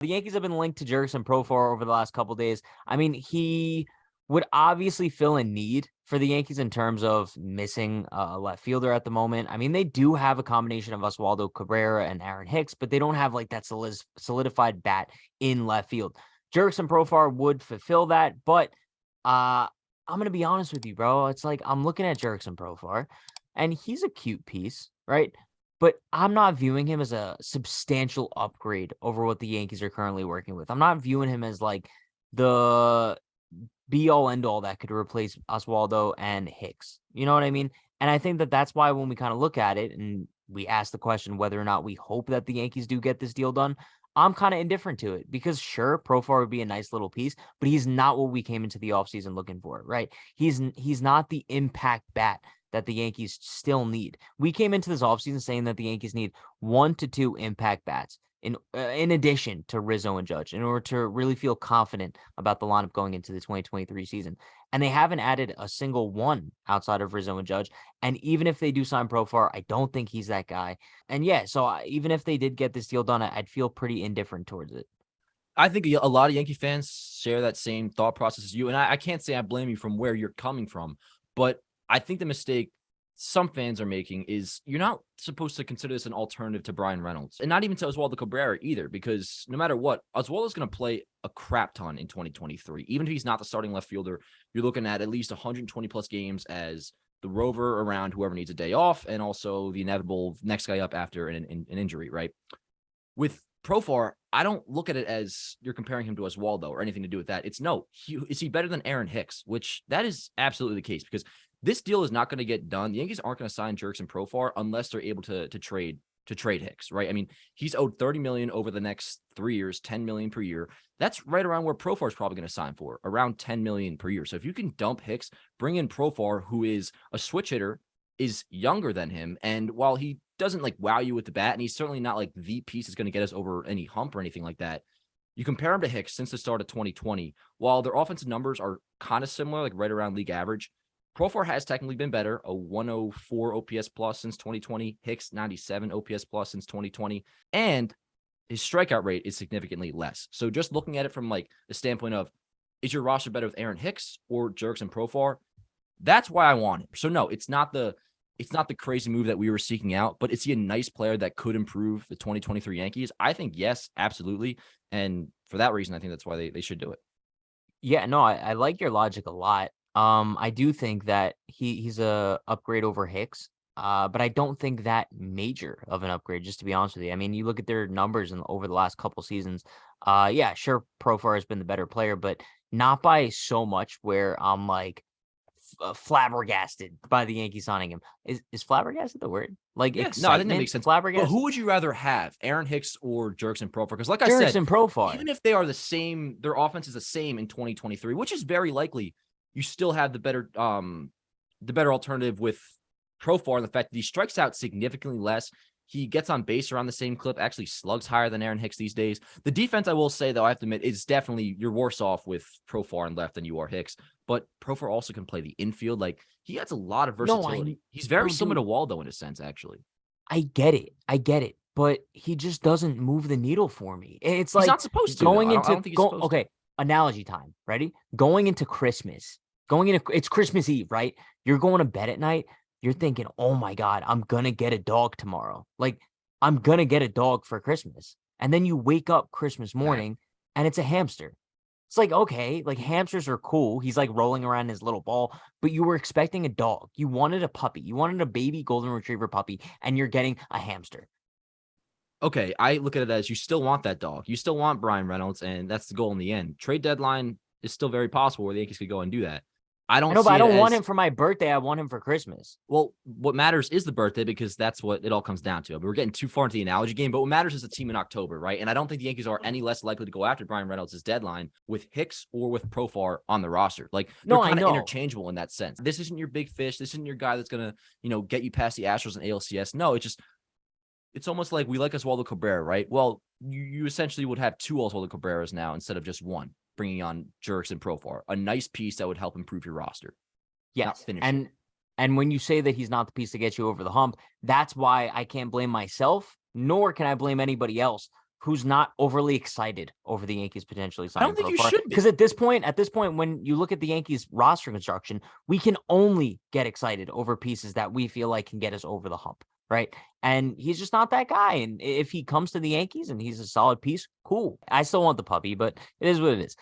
The Yankees have been linked to Jurickson Profar over the last couple of days. I mean, he would obviously fill a need for the Yankees in terms of missing a left fielder at the moment. I mean, they do have a combination of Oswaldo Cabrera and Aaron Hicks, but they don't have like that solidified bat in left field. Jurickson Profar would fulfill that, but I'm going to be honest with you, bro. It's like I'm looking at Jurickson Profar, and he's a cute piece, right? But I'm not viewing him as a substantial upgrade over what the Yankees are currently working with. I'm not viewing him as like the be all end all that could replace Oswaldo and Hicks. You know what I mean? And I think that that's why when we kind of look at it and we ask the question whether or not we hope that the Yankees do get this deal done, I'm kind of indifferent to it because sure, Profar would be a nice little piece, but he's not what we came into the offseason looking for, right? He's not the impact bat that the Yankees still need. We came into this offseason saying that the Yankees need 1 to 2 impact bats in addition to Rizzo and Judge in order to really feel confident about the lineup going into the 2023 season. And they haven't added a single one outside of Rizzo and Judge. And even if they do sign Profar, I don't think he's that guy. And yeah, so even if they did get this deal done, I'd feel pretty indifferent towards it. I think a lot of Yankee fans share that same thought process as you. And I can't say I blame you from where you're coming from, but I think the mistake some fans are making is you're not supposed to consider this an alternative to Brian Reynolds and not even to Oswaldo Cabrera either, because no matter what, Oswaldo's going to play a crap ton in 2023. Even if he's not the starting left fielder, you're looking at least 120 plus games as the rover around whoever needs a day off and also the inevitable next guy up after an injury, right? With Profar, I don't look at it as you're comparing him to Oswaldo or anything to do with that. It's no, is he better than Aaron Hicks? Which that is absolutely the case because this deal is not going to get done. The Yankees aren't going to sign Jurickson Profar unless they're able to trade Hicks, right? I mean, he's owed $30 million over the next 3 years, $10 million per year. That's right around where Profar is probably going to sign for, around $10 million per year. So if you can dump Hicks, bring in Profar, who is a switch hitter, is younger than him, and while he doesn't like wow you with the bat, and he's certainly not like the piece that's going to get us over any hump or anything like that. You compare him to Hicks since the start of 2020, while their offensive numbers are kind of similar, like right around league average. Profar has technically been better, a 104 OPS plus since 2020, Hicks 97 OPS plus since 2020, and his strikeout rate is significantly less. So just looking at it from like the standpoint of, is your roster better with Aaron Hicks or Jurickson Profar? That's why I want him. So no, it's not the crazy move that we were seeking out, but is he a nice player that could improve the 2023 Yankees? I think yes, absolutely. And for that reason, I think that's why they should do it. Yeah, no, I like your logic a lot. I do think that he's a upgrade over Hicks, but I don't think that major of an upgrade, just to be honest with you. I mean, you look at their numbers over the last couple seasons. Yeah, sure, Profar has been the better player, but not by so much where I'm like flabbergasted by the Yankees signing him. Is flabbergasted the word? Like Yeah, no, I think that excitement? makes sense. But Flabbergasted. who would you rather have, Aaron Hicks or Jurickson Profar? Because like I said, Jurickson Profar. even if they are the same, their offense is the same in 2023, which is very likely. You still have the better alternative with Profar, and the fact that he strikes out significantly less. He gets on base around the same clip, actually slugs higher than Aaron Hicks these days. The defense, I will say, though, I have to admit, is definitely, you're worse off with Profar and left than you are Hicks. But Profar also can play the infield. Like, he has a lot of versatility. He's very similar to Waldo in a sense, actually. I get it. But he just doesn't move the needle for me. It's He's like not supposed to. going I into don't think he's supposed okay, analogy time. Ready? Going into Christmas. It's Christmas Eve, right? You're going to bed at night. You're thinking, oh my God, I'm gonna get a dog tomorrow. Like, I'm gonna get a dog for Christmas. And then you wake up Christmas morning and it's a hamster. It's like, okay, like hamsters are cool. He's like rolling around in his little ball, but you were expecting a dog. You wanted a puppy. You wanted a baby golden retriever puppy, and you're getting a hamster. Okay, I look at it as you still want that dog. You still want Brian Reynolds, and that's the goal in the end. Trade deadline is still very possible where the Yankees could go and do that. I I don't know, but see I it don't want as, him for my birthday. I want him for Christmas. well, what matters is the birthday because that's what it all comes down to. I mean, we're getting too far into the analogy game, but what matters is the team in October, right? And I don't think the Yankees are any less likely to go after Brian Reynolds' deadline with Hicks or with Profar on the roster. Like, they're No, I kind of know. interchangeable in that sense. This isn't your big fish. This isn't your guy that's going to, get you past the Astros and ALCS. No, it's almost like we like Oswaldo Cabrera, right? Well, you essentially would have two Oswaldo Cabreras now instead of just one, bringing on Jurickson Profar, a nice piece that would help improve your roster. Yes. And when you say that he's not the piece to get you over the hump, that's why I can't blame myself, nor can I blame anybody else who's not overly excited over the Yankees potentially I don't signing think you Profar. should be. Because at this point, when you look at the Yankees roster construction, we can only get excited over pieces that we feel like can get us over the hump, right? And he's just not that guy. And if he comes to the Yankees and he's a solid piece, cool. I still want the puppy, but it is what it is.